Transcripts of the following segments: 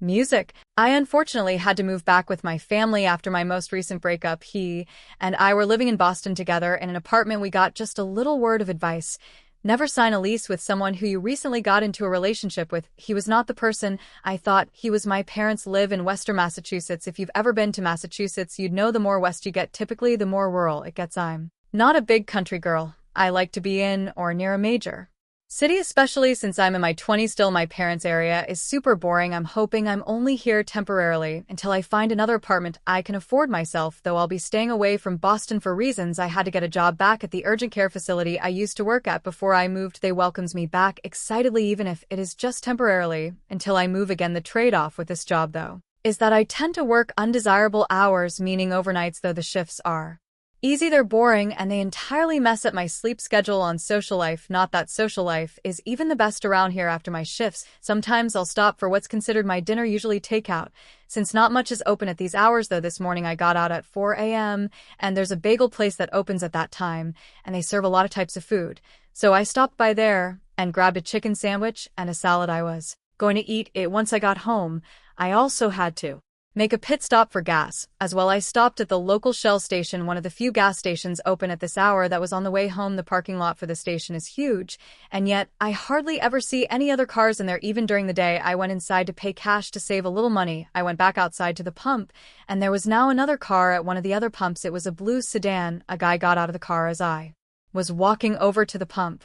Music. I unfortunately had to move back with my family after my most recent breakup. He and I were living in Boston together in an apartment. We got just a little word of advice. Never sign a lease with someone who you recently got into a relationship with. He was not the person I thought he was. My parents live in Western Massachusetts. If you've ever been to Massachusetts, you'd know the more west you get, typically the more rural it gets. I'm not a big country girl. I like to be in or near a major city, especially since I'm in my 20s still. My parents' area is super boring. I'm hoping I'm only here temporarily until I find another apartment I can afford myself, though I'll be staying away from Boston for reasons. I had to get a job back at the urgent care facility I used to work at before I moved. They welcomes me back excitedly, even if it is just temporarily, until I move again. The trade-off with this job, though, is that I tend to work undesirable hours, meaning overnights. Though the shifts are easy, they're boring, and they entirely mess up my sleep schedule. On social life, not that social life is even the best around here. After my shifts, sometimes I'll stop for what's considered my dinner, usually takeout, since not much is open at these hours. Though this morning I got out at 4 a.m. and there's a bagel place that opens at that time, and they serve a lot of types of food. So I stopped by there and grabbed a chicken sandwich and a salad. I was going to eat it once I got home. I also had to make a pit stop for gas. As well, I stopped at the local Shell station, one of the few gas stations open at this hour. That was on the way home. The parking lot for the station is huge, and yet I hardly ever see any other cars in there, even during the day. I went inside to pay cash to save a little money. I went back outside to the pump, and there was now another car at one of the other pumps. It was a blue sedan. A guy got out of the car as I was walking over to the pump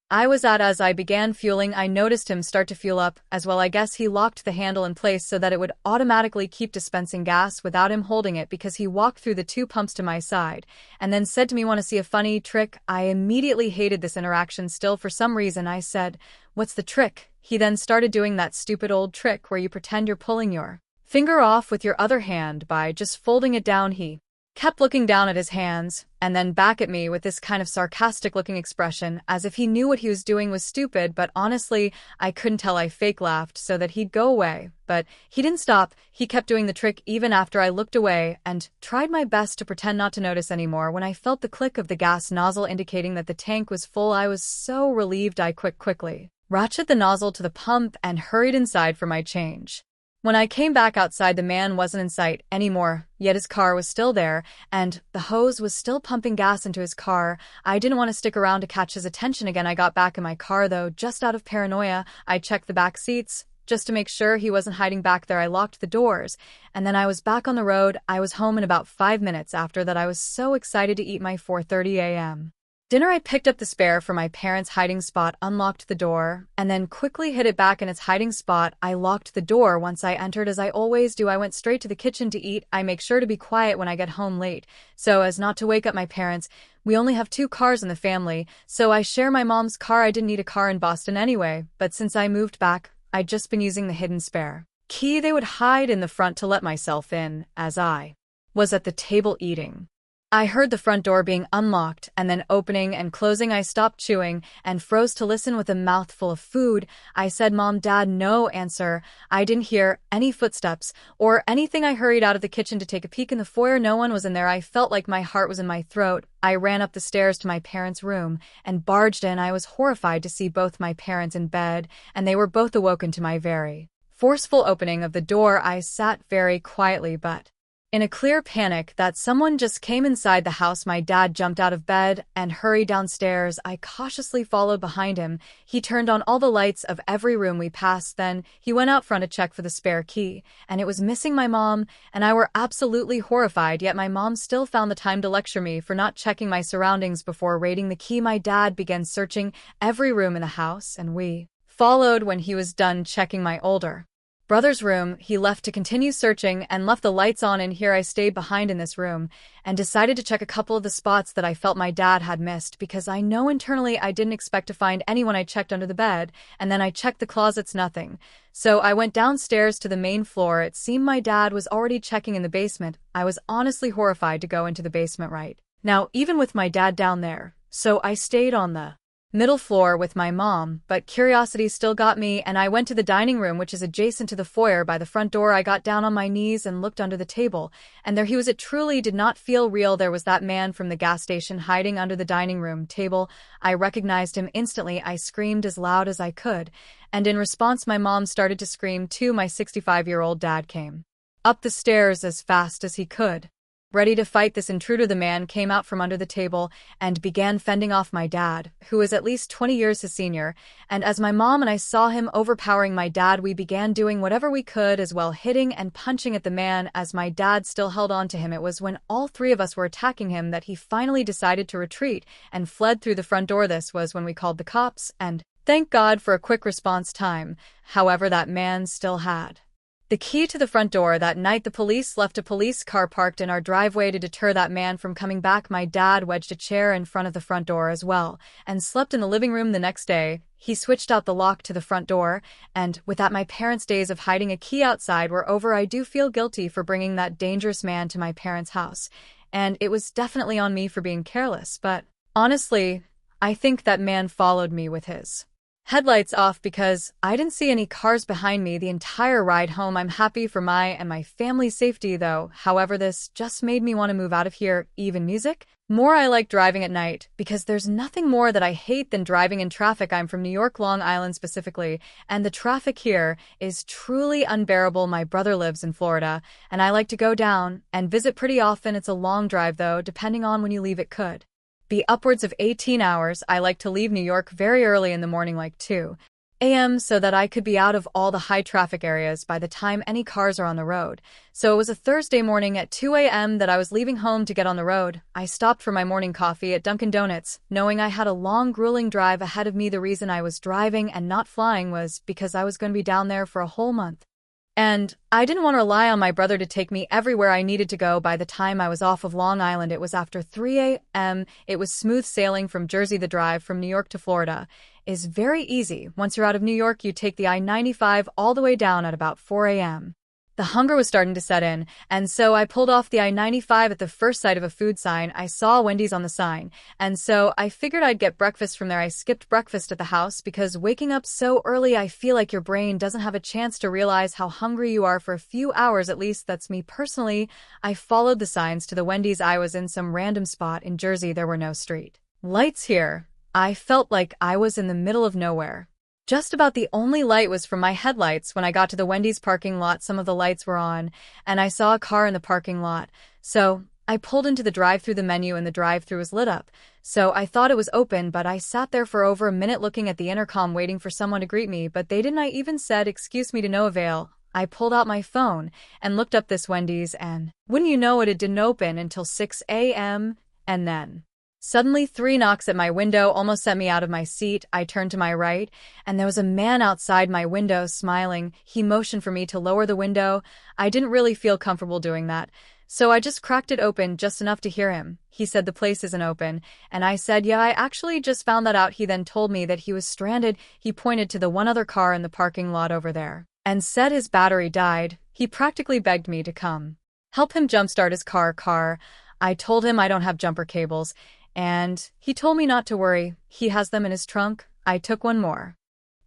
as I began fueling. I noticed him start to fuel up as well. I guess he locked the handle in place so that it would automatically keep dispensing gas without him holding it, because he walked through the two pumps to my side and then said to me, "Want to see a funny trick?" I immediately hated this interaction. Still, for some reason, I said, "What's the trick?" He then started doing that stupid old trick where you pretend you're pulling your finger off with your other hand by just folding it down. He kept looking down at his hands and then back at me with this kind of sarcastic looking expression, as if he knew what he was doing was stupid. But honestly, I couldn't tell. I fake laughed so that he'd go away, but he didn't stop. He kept doing the trick even after I looked away and tried my best to pretend not to notice anymore. When I felt the click of the gas nozzle indicating that the tank was full, I was so relieved. I quickly ratcheted the nozzle to the pump and hurried inside for my change. When I came back outside, the man wasn't in sight anymore, yet his car was still there, and the hose was still pumping gas into his car. I didn't want to stick around to catch his attention again. I got back in my car, though, just out of paranoia. I checked the back seats just to make sure he wasn't hiding back there. I locked the doors, and then I was back on the road. I was home in about 5 minutes. After that, I was so excited to eat my 4:30 a.m. dinner. I picked up the spare from my parents' hiding spot, unlocked the door, and then quickly hid it back in its hiding spot. I locked the door once I entered, as I always do. I went straight to the kitchen to eat. I make sure to be quiet when I get home late, so as not to wake up my parents. We only have 2 cars in the family, so I share my mom's car. I didn't need a car in Boston anyway, but since I moved back, I'd just been using the hidden spare key they would hide in the front to let myself in. As I was at the table eating, I heard the front door being unlocked and then opening and closing. I stopped chewing and froze to listen with a mouthful of food. I said, "Mom, Dad." No answer. I didn't hear any footsteps or anything. I hurried out of the kitchen to take a peek in the foyer. No one was in there. I felt like my heart was in my throat. I ran up the stairs to my parents' room and barged in. I was horrified to see both my parents in bed, and they were both awoken to my very forceful opening of the door. I sat very quietly, but in a clear panic that someone just came inside the house. My dad jumped out of bed and hurried downstairs. I cautiously followed behind him. He turned on all the lights of every room we passed. Then he went out front to check for the spare key, and it was missing. My mom and I were absolutely horrified, yet my mom still found the time to lecture me for not checking my surroundings before raiding the key. My dad began searching every room in the house, and we followed. When he was done checking my older brother's room, he left to continue searching and left the lights on. And here I stayed behind in this room and decided to check a couple of the spots that I felt my dad had missed, because I know internally I didn't expect to find anyone. I checked under the bed, and then I checked the closets. Nothing. So I went downstairs to the main floor. It seemed my dad was already checking in the basement. I was honestly horrified to go into the basement right now, even with my dad down there. So I stayed on the middle floor with my mom, but curiosity still got me, and I went to the dining room, which is adjacent to the foyer by the front door. I got down on my knees and looked under the table, and there he was. It truly did not feel real. There was that man from the gas station hiding under the dining room table. I recognized him instantly. I screamed as loud as I could, and in response, my mom started to scream too. My 65-year-old dad came up the stairs as fast as he could. Ready to fight this intruder, the man came out from under the table and began fending off my dad, who was at least 20 years his senior, and as my mom and I saw him overpowering my dad, we began doing whatever we could as well, hitting and punching at the man as my dad still held on to him. It was when all three of us were attacking him that he finally decided to retreat and fled through the front door. This was when we called the cops, and thank God for a quick response time. However, that man still had the key to the front door. That night, the police left a police car parked in our driveway to deter that man from coming back. My dad wedged a chair in front of the front door as well, and slept in the living room. The next day, he switched out the lock to the front door, and with that, my parents' days of hiding a key outside were over. I do feel guilty for bringing that dangerous man to my parents' house, and it was definitely on me for being careless, but honestly, I think that man followed me with his headlights off because I didn't see any cars behind me the entire ride home. I'm happy for my and my family's safety though. However, this just made me want to move out of here. Even music? More, I like driving at night because there's nothing more that I hate than driving in traffic. I'm from New York, Long Island specifically, and the traffic here is truly unbearable. My brother lives in Florida, and I like to go down and visit pretty often. It's a long drive though, depending on when you leave it could be upwards of 18 hours. I like to leave New York very early in the morning, like 2 a.m., so that I could be out of all the high traffic areas by the time any cars are on the road. So it was a Thursday morning at 2 a.m. that I was leaving home to get on the road. I stopped for my morning coffee at Dunkin' Donuts, knowing I had a long, grueling drive ahead of me. The reason I was driving and not flying was because I was going to be down there for a whole month. And I didn't want to rely on my brother to take me everywhere I needed to go. By the time I was off of Long Island, it was after 3 a.m. It was smooth sailing from Jersey. The drive from New York to Florida is very easy. Once you're out of New York, you take the I-95 all the way down at about 4 a.m. The hunger was starting to set in, and so I pulled off the I-95 at the first sight of a food sign. I saw Wendy's on the sign, and so I figured I'd get breakfast from there. I skipped breakfast at the house because waking up so early, I feel like your brain doesn't have a chance to realize how hungry you are for a few hours. At least that's me personally. I followed the signs to the Wendy's. I was in some random spot in Jersey. There were no street lights here. I felt like I was in the middle of nowhere. Just about the only light was from my headlights. When I got to the Wendy's parking lot, some of the lights were on, and I saw a car in the parking lot. So I pulled into the drive-thru. The menu in the drive-thru was lit up, so I thought it was open, but I sat there for over a minute looking at the intercom waiting for someone to greet me, but they didn't. I even said, "Excuse me," to no avail. I pulled out my phone and looked up this Wendy's, and wouldn't you know it didn't open until 6 a.m., and then suddenly 3 knocks at my window almost sent me out of my seat. I turned to my right, and there was a man outside my window smiling. He motioned for me to lower the window. I didn't really feel comfortable doing that, so I just cracked it open just enough to hear him. He said, "The place isn't open," and I said, "Yeah, I actually just found that out." He then told me that he was stranded. He pointed to the one other car in the parking lot over there and said his battery died. He practically begged me to come help him jumpstart his car. I told him I don't have jumper cables, and he told me not to worry. He has them in his trunk. I took one more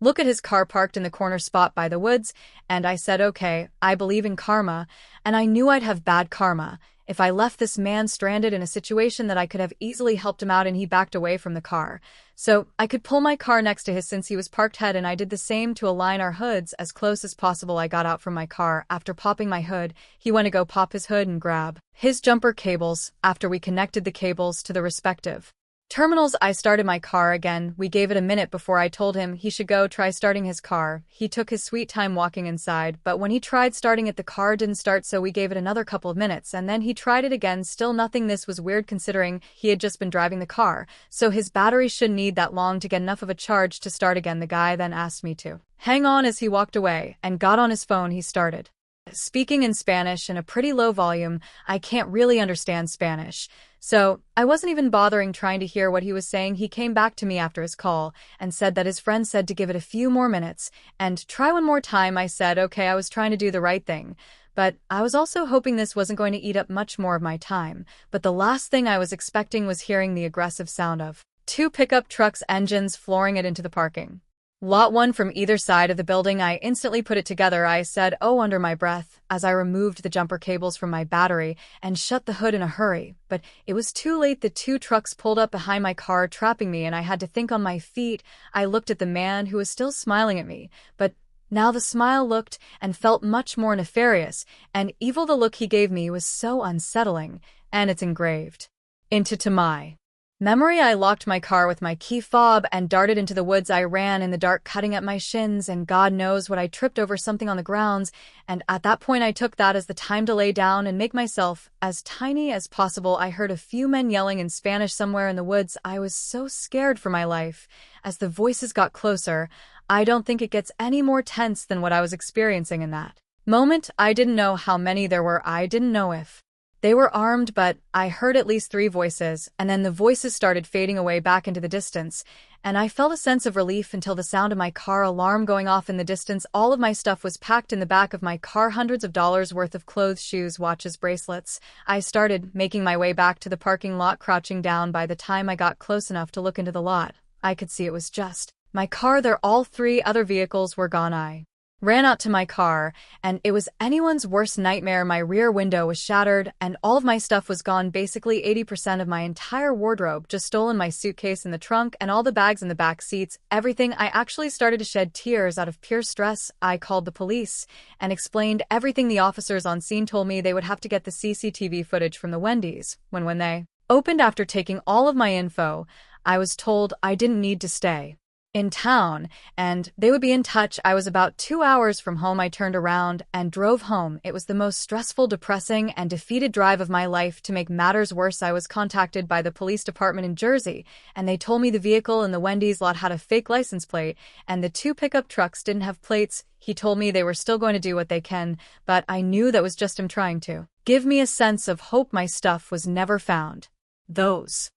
look at his car parked in the corner spot by the woods, and I said, okay, I believe in karma, and I knew I'd have bad karma if I left this man stranded in a situation that I could have easily helped him out, and he backed away from the car. So I could pull my car next to his since he was parked ahead, and I did the same to align our hoods as close as possible. I got out from my car. After popping my hood, he went to go pop his hood and grab his jumper cables. After we connected the cables to the respective terminals, I started my car again. We gave it a minute before I told him he should go try starting his car. He took his sweet time walking inside, but when he tried starting it, the car didn't start, so we gave it another couple of minutes, and then he tried it again. Still nothing. This was weird considering he had just been driving the car, so his battery shouldn't need that long to get enough of a charge to start again. The guy then asked me to hang on as he walked away and got on his phone. He started speaking in Spanish in a pretty low volume. I can't really understand Spanish, so I wasn't even bothering trying to hear what he was saying. He came back to me after his call and said that his friend said to give it a few more minutes and try one more time. I said, okay, I was trying to do the right thing, but I was also hoping this wasn't going to eat up much more of my time. But the last thing I was expecting was hearing the aggressive sound of two pickup trucks' engines flooring it into the parking lot, one from either side of the building. I instantly put it together. I said, "Oh," under my breath, as I removed the jumper cables from my battery and shut the hood in a hurry. But it was too late. The two trucks pulled up behind my car, trapping me, and I had to think on my feet. I looked at the man who was still smiling at me, but now the smile looked and felt much more nefarious and evil. The look he gave me was so unsettling, and it's engraved into my memory. I locked my car with my key fob and darted into the woods. I ran in the dark, cutting at my shins, and God knows what, I tripped over something on the grounds, and at that point I took that as the time to lay down and make myself as tiny as possible. I heard a few men yelling in Spanish somewhere in the woods. I was so scared for my life. As the voices got closer, I don't think it gets any more tense than what I was experiencing in that moment. I didn't know how many there were. I didn't know if they were armed, but I heard at least 3 voices, and then the voices started fading away back into the distance, and I felt a sense of relief until the sound of my car alarm going off in the distance. All of my stuff was packed in the back of my car, hundreds of dollars worth of clothes, shoes, watches, bracelets. I started making my way back to the parking lot, crouching down. By the time I got close enough to look into the lot, I could see it was just my car there. All 3 other vehicles were gone. I ran out to my car, and it was anyone's worst nightmare. My rear window was shattered, and all of my stuff was gone. Basically 80% of my entire wardrobe, just stolen. My suitcase in the trunk and all the bags in the back seats, everything. I actually started to shed tears out of pure stress. I called the police and explained everything. The officers on scene told me they would have to get the CCTV footage from the Wendy's. When they opened after taking all of my info, I was told I didn't need to stay in town, and they would be in touch. I was about 2 hours from home. I turned around and drove home. It was the most stressful, depressing, and defeated drive of my life. To make matters worse, I was contacted by the police department in Jersey, and they told me the vehicle in the Wendy's lot had a fake license plate, and the 2 pickup trucks didn't have plates. He told me they were still going to do what they can, but I knew that was just him trying to give me a sense of hope. My stuff was never found. Those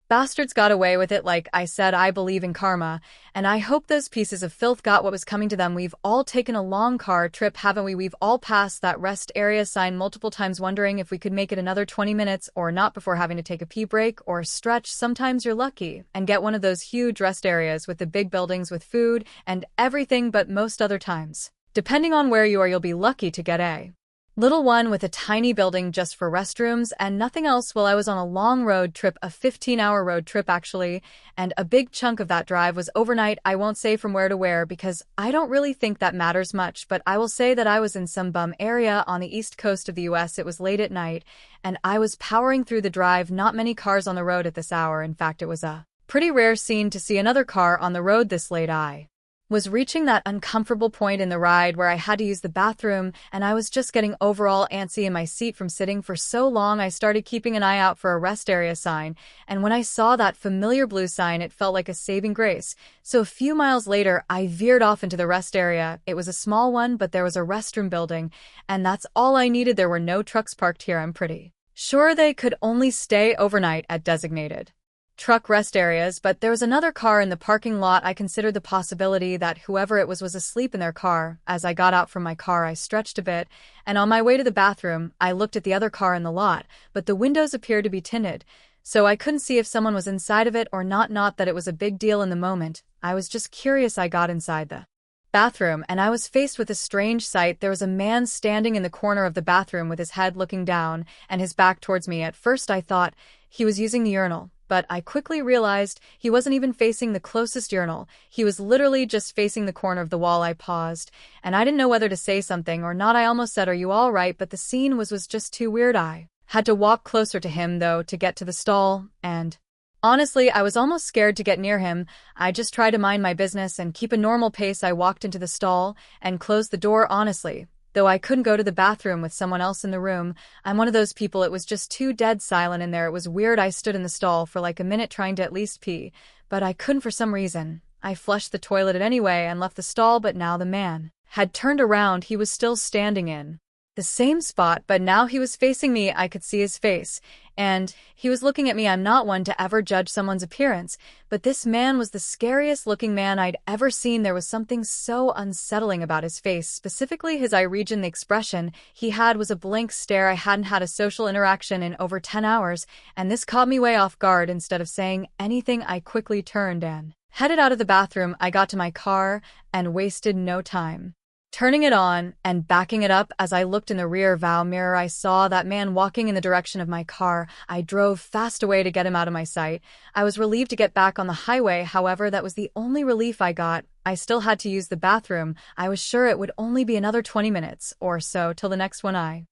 bastards got away with it. Like I said, I believe in karma, and I hope those pieces of filth got what was coming to them. We've all taken a long car trip, haven't we? We've all passed that rest area sign multiple times, wondering if we could make it another 20 minutes or not before having to take a pee break or stretch. Sometimes you're lucky and get one of those huge rest areas with the big buildings with food and everything, but most other times, depending on where you are, you'll be lucky to get a little one with a tiny building just for restrooms and nothing else. Well, I was on a long road trip, a 15-hour road trip actually, and a big chunk of that drive was overnight. I won't say from where to where because I don't really think that matters much, but I will say that I was in some bum area on the east coast of the US. It was late at night, and I was powering through the drive. Not many cars on the road at this hour. In fact, it was a pretty rare scene to see another car on the road this late. I was reaching that uncomfortable point in the ride where I had to use the bathroom, and I was just getting overall antsy in my seat from sitting for so long. I started keeping an eye out for a rest area sign, and when I saw that familiar blue sign, it felt like a saving grace. So a few miles later, I veered off into the rest area. It was a small one, but there was a restroom building, and that's all I needed. There were no trucks parked here. I'm pretty sure they could only stay overnight at designated truck rest areas, but there was another car in the parking lot. I considered the possibility that whoever it was asleep in their car. As I got out from my car, I stretched a bit, and on my way to the bathroom, I looked at the other car in the lot, but the windows appeared to be tinted, so I couldn't see if someone was inside of it or not. Not that it was a big deal in the moment. I was just curious. I got inside the bathroom, and I was faced with a strange sight. There was a man standing in the corner of the bathroom with his head looking down and his back towards me. At first, I thought he was using the urinal, but I quickly realized he wasn't even facing the closest urinal. He was literally just facing the corner of the wall. I paused, and I didn't know whether to say something or not. I almost said, "Are you all right?" But the scene was just too weird. I had to walk closer to him, though, to get to the stall, and honestly, I was almost scared to get near him. I just tried to mind my business and keep a normal pace. I walked into the stall and closed the door. Honestly, though, I couldn't go to the bathroom with someone else in the room. I'm one of those people. It was just too dead silent in there. It was weird. I stood in the stall for like a minute trying to at least pee, but I couldn't for some reason. I flushed the toilet anyway and left the stall, but now the man had turned around. He was still standing in The same spot, but now he was facing me. I could see his face, and he was looking at me. I'm not one to ever judge someone's appearance, but this man was the scariest looking man I'd ever seen. There was something so unsettling about his face, specifically his eye region. The expression he had was a blank stare. I hadn't had a social interaction in over 10 hours, and this caught me way off guard. Instead of saying anything, I quickly turned and headed out of the bathroom. I got to my car and wasted no time turning it on and backing it up. As I looked in the rear view mirror, I saw that man walking in the direction of my car. I drove fast away to get him out of my sight. I was relieved to get back on the highway. However, that was the only relief I got. I still had to use the bathroom. I was sure it would only be another 20 minutes or so till the next one I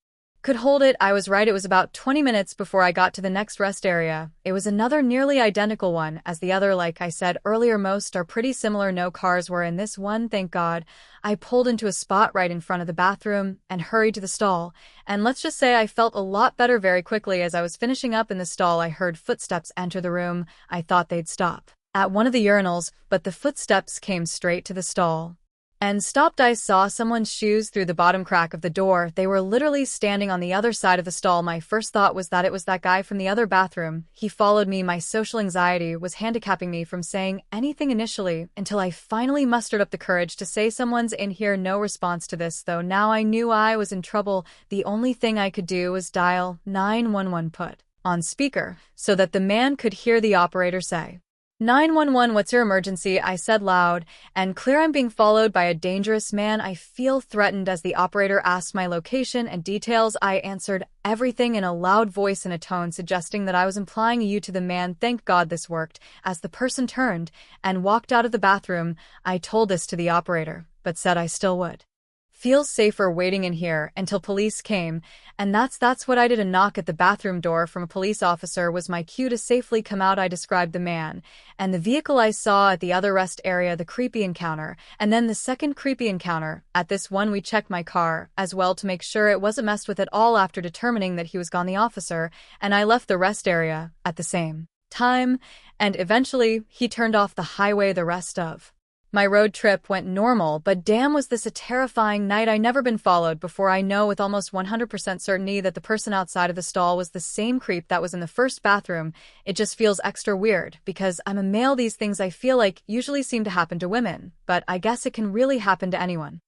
could hold it. I was right. It was about 20 minutes before I got to the next rest area. It was another nearly identical one as the other. Like I said earlier, most are pretty similar. No cars were in this one, thank God. I pulled into a spot right in front of the bathroom and hurried to the stall. And let's just say I felt a lot better very quickly. As I was finishing up in the stall, I heard footsteps enter the room. I thought they'd stop at one of the urinals, but the footsteps came straight to the stall and stopped. I saw someone's shoes through the bottom crack of the door. They were literally standing on the other side of the stall. My first thought was that it was that guy from the other bathroom. He followed me. My social anxiety was handicapping me from saying anything initially until I finally mustered up the courage to say, "Someone's in here." No response to this, though. Now I knew I was in trouble. The only thing I could do was dial 911, put on speaker so that the man could hear the operator say, "911, what's your emergency?" I said loud and clear. "I'm being followed by a dangerous man. I feel threatened." As the operator asked my location and details, I answered everything in a loud voice and a tone suggesting that I was implying you to the man. Thank God this worked. As the person turned and walked out of the bathroom, I told this to the operator, but said I still would feel safer waiting in here until police came, and that's what I did. A knock at the bathroom door from a police officer was my cue to safely come out. I described the man and the vehicle I saw at the other rest area, the creepy encounter, and then the second creepy encounter. At this one, we checked my car as well to make sure it wasn't messed with at all. After determining that he was gone, the officer and I left the rest area at the same time, and eventually he turned off the highway. The rest of my road trip went normal, but damn, was this a terrifying night. I never been followed before. I know with almost 100% certainty that the person outside of the stall was the same creep that was in the first bathroom. It just feels extra weird because I'm a male. These things I feel like usually seem to happen to women, but I guess it can really happen to anyone.